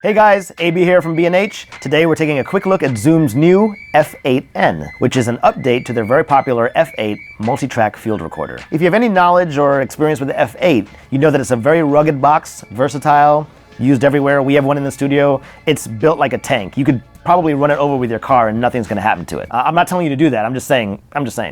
Hey guys, AB here from B&H. Today we're taking a quick look at Zoom's new F8n, which is an update to their very popular F8 Multitrack Feld Recorder. If you have any knowledge or experience with the F8, you know that it's a very rugged box, versatile, used everywhere. We have one in the studio. It's built like a tank. You could probably run it over with your car and nothing's gonna happen to it. I'm not telling you to do that, I'm just saying.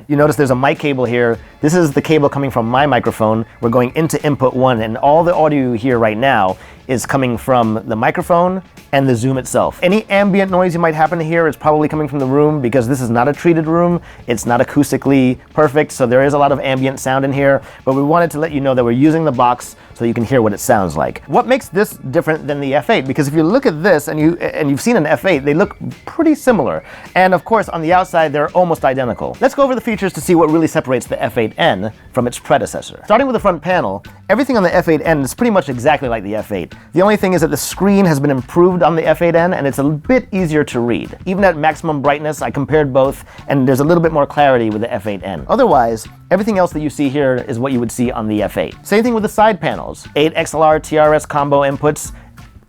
You notice there's a mic cable here. This is the cable coming from my microphone. We're going into input 1, and all the audio you hear right now is coming from the microphone and the Zoom itself. Any ambient noise you might happen to hear is probably coming from the room because this is not a treated room. It's not acoustically perfect, so there is a lot of ambient sound in here, but we wanted to let you know that we're using the box so you can hear what it sounds like. What makes this different than the F8? Because if you look at this and you've seen an F8, they look pretty similar. And of course, on the outside, they're almost identical. Let's go over the features to see what really separates the F8n from its predecessor. Starting with the front panel, everything on the F8n is pretty much exactly like the F8. The only thing is that the screen has been improved on the F8n and it's a bit easier to read. Even at maximum brightness, I compared both and there's a little bit more clarity with the F8n. Otherwise, everything else that you see here is what you would see on the F8. Same thing with the side panels. 8 XLR TRS combo inputs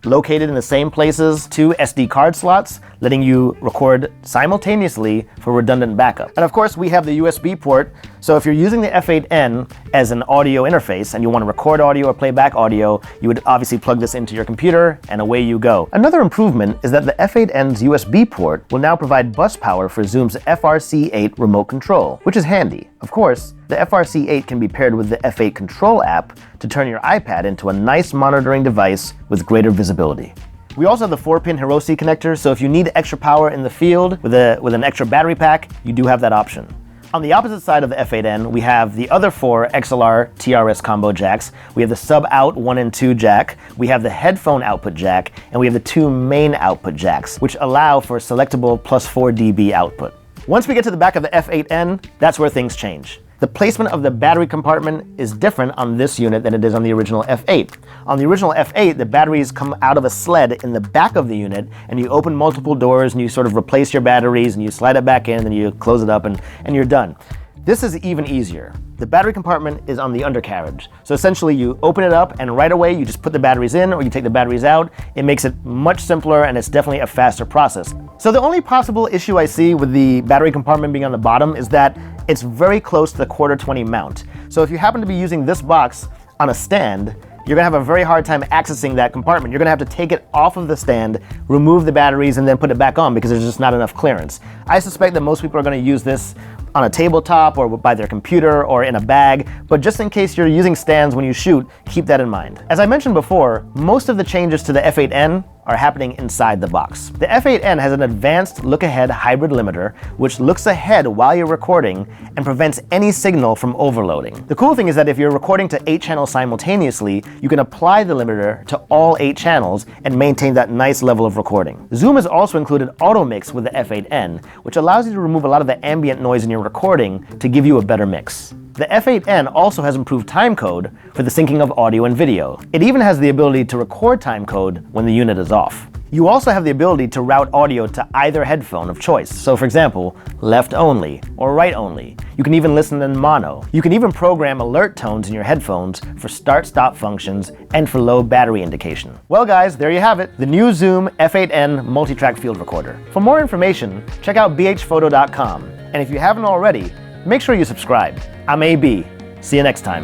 located in the same places, 2 SD card slots, letting you record simultaneously for redundant backup. And of course, we have the USB port, so if you're using the F8n as an audio interface and you want to record audio or play back audio, you would obviously plug this into your computer and away you go. Another improvement is that the F8n's USB port will now provide bus power for Zoom's FRC8 remote control, which is handy. Of course, the FRC8 can be paired with the F8 Control app to turn your iPad into a nice monitoring device with greater visibility. We also have the 4-pin Hiroshi connector, so if you need extra power in the field with an extra battery pack, you do have that option. On the opposite side of the F8n, we have the other 4 XLR TRS combo jacks. We have the sub-out 1 and 2 jack, we have the headphone output jack, and we have the 2 main output jacks, which allow for selectable plus 4 dB output. Once we get to the back of the F8n, that's where things change. The placement of the battery compartment is different on this unit than it is on the original F8. On the original F8, the batteries come out of a sled in the back of the unit, and you open multiple doors and you sort of replace your batteries and you slide it back in and you close it up and you're done. This is even easier. The battery compartment is on the undercarriage. So essentially you open it up and right away you just put the batteries in or you take the batteries out. It makes it much simpler and it's definitely a faster process. So the only possible issue I see with the battery compartment being on the bottom is that it's very close to the 1/4-20 mount. So if you happen to be using this box on a stand, you're gonna have a very hard time accessing that compartment. You're gonna have to take it off of the stand, remove the batteries, and then put it back on because there's just not enough clearance. I suspect that most people are gonna use this on a tabletop or by their computer or in a bag, but just in case you're using stands when you shoot, keep that in mind. As I mentioned before, most of the changes to the F8n are happening inside the box. The F8n has an advanced look-ahead hybrid limiter, which looks ahead while you're recording and prevents any signal from overloading. The cool thing is that if you're recording to 8 channels simultaneously, you can apply the limiter to all 8 channels and maintain that nice level of recording. Zoom has also included auto mix with the F8n, which allows you to remove a lot of the ambient noise in your recording to give you a better mix. The F8n also has improved timecode for the syncing of audio and video. It even has the ability to record timecode when the unit is off. You also have the ability to route audio to either headphone of choice. So for example, left only or right only. You can even listen in mono. You can even program alert tones in your headphones for start-stop functions and for low battery indication. Well guys, there you have it, the new Zoom F8n Multitrack Feld Recorder. For more information, check out bhphoto.com. And if you haven't already, make sure you subscribe. I'm AB. See you next time.